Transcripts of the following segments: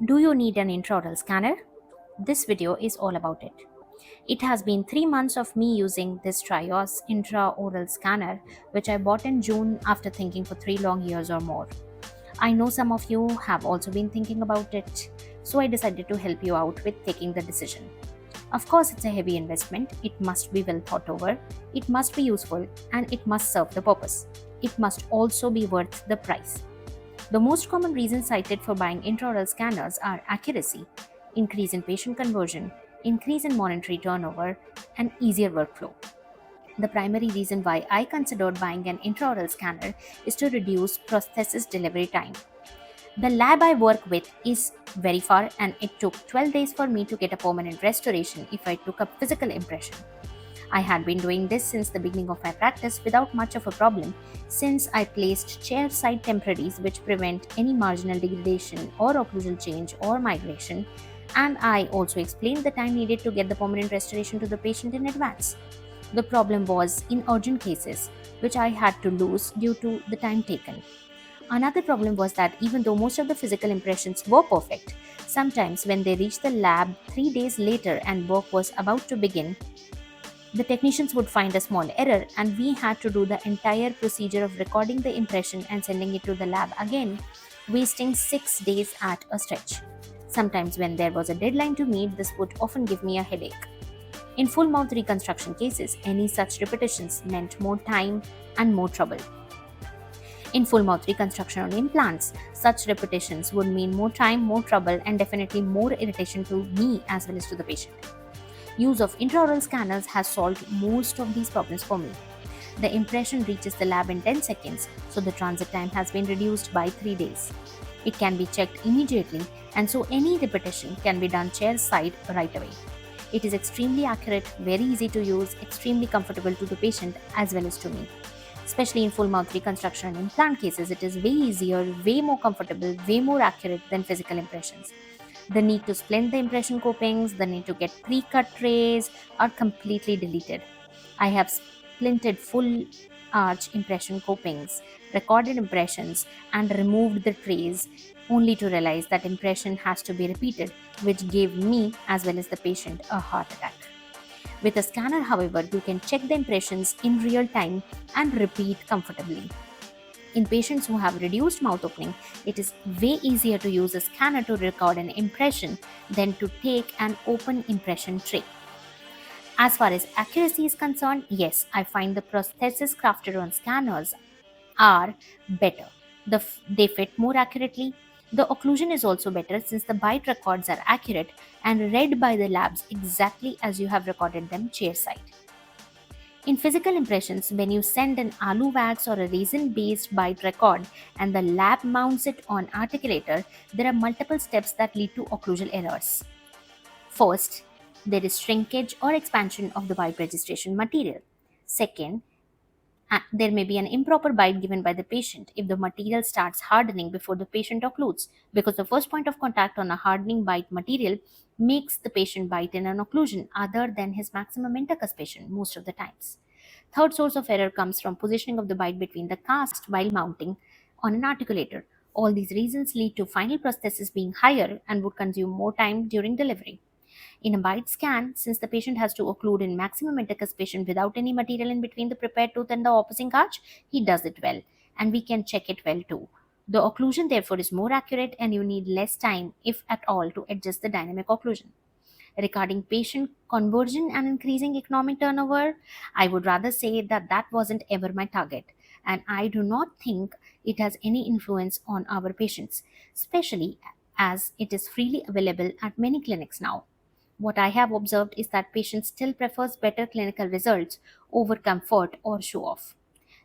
Do you need an intraoral scanner? This video is all about it. It has been 3 months of me using this Trios intraoral scanner, which I bought in June after thinking for 3 long years or more. I know some of you have also been thinking about it, so I decided to help you out with taking the decision. Of course, it's a heavy investment, it must be well thought over, it must be useful, and it must serve the purpose. It must also be worth the price. The most common reasons cited for buying intraoral scanners are accuracy, increase in patient conversion, increase in monetary turnover, and easier workflow. The primary reason why I considered buying an intraoral scanner is to reduce prosthesis delivery time. The lab I work with is very far, and it took 12 days for me to get a permanent restoration if I took a physical impression. I had been doing this since the beginning of my practice without much of a problem, since I placed chair side temporaries which prevent any marginal degradation or occlusal change or migration, and I also explained the time needed to get the permanent restoration to the patient in advance. The problem was in urgent cases, which I had to lose due to the time taken. Another problem was that even though most of the physical impressions were perfect, sometimes when they reached the lab 3 days later and work was about to begin, the technicians would find a small error, and we had to do the entire procedure of recording the impression and sending it to the lab again, wasting 6 days at a stretch. Sometimes, when there was a deadline to meet, this would often give me a headache. In full mouth reconstruction cases, any such repetitions meant more time and more trouble. In full mouth reconstruction on implants, such repetitions would mean more time, more trouble, and definitely more irritation to me as well as to the patient. Use of intraoral scanners has solved most of these problems for me. The impression reaches the lab in 10 seconds, so the transit time has been reduced by 3 days. It can be checked immediately, and so any repetition can be done chair side right away. It is extremely accurate, very easy to use, extremely comfortable to the patient as well as to me. Especially in full mouth reconstruction and implant cases, it is way easier, way more comfortable, way more accurate than physical impressions. The need to splint the impression copings, the need to get pre-cut trays are completely deleted. I have splinted full arch impression copings, recorded impressions, and removed the trays only to realize that impression has to be repeated, which gave me as well as the patient a heart attack. With a scanner, however, you can check the impressions in real time and repeat comfortably. In patients who have reduced mouth opening, it is way easier to use a scanner to record an impression than to take an open impression tray. As far as accuracy is concerned, yes, I find the prosthesis crafted on scanners are better. They fit more accurately. The occlusion is also better since the bite records are accurate and read by the labs exactly as you have recorded them chairside. In physical impressions, when you send an alu wax or a resin based bite record and the lab mounts it on articulator, there are multiple steps that lead to occlusal errors. First, there is shrinkage or expansion of the bite registration material. Second, there may be an improper bite given by the patient if the material starts hardening before the patient occludes, because the first point of contact on a hardening bite material makes the patient bite in an occlusion other than his maximum intercuspation most of the times. Third source of error comes from positioning of the bite between the cast while mounting on an articulator. All these reasons lead to final prosthesis being higher and would consume more time during delivery. In a bite scan, since the patient has to occlude in maximum intercuspation without any material in between the prepared tooth and the opposing arch, he does it well, and we can check it well too. The occlusion therefore is more accurate, and you need less time, if at all, to adjust the dynamic occlusion. Regarding patient conversion and increasing economic turnover, I would rather say that that wasn't ever my target, and I do not think it has any influence on our patients, especially as it is freely available at many clinics now. What I have observed is that patients still prefers better clinical results over comfort or show off.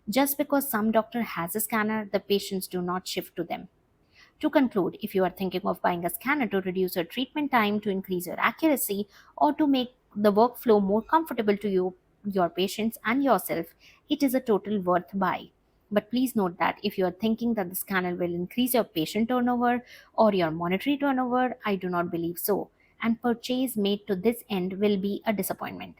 Just because some doctor has a scanner, the patients do not shift to them. To conclude, if you are thinking of buying a scanner to reduce your treatment time, to increase your accuracy, or to make the workflow more comfortable to you, your patients, and yourself, it is a total worth buy. But please note that if you are thinking that the scanner will increase your patient turnover or your monetary turnover, I do not believe so, and purchase made to this end will be a disappointment.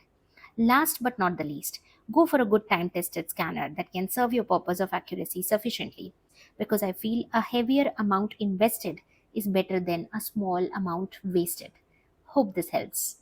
Last but not the least, go for a good time tested scanner that can serve your purpose of accuracy sufficiently, because I feel a heavier amount invested is better than a small amount wasted. Hope this helps.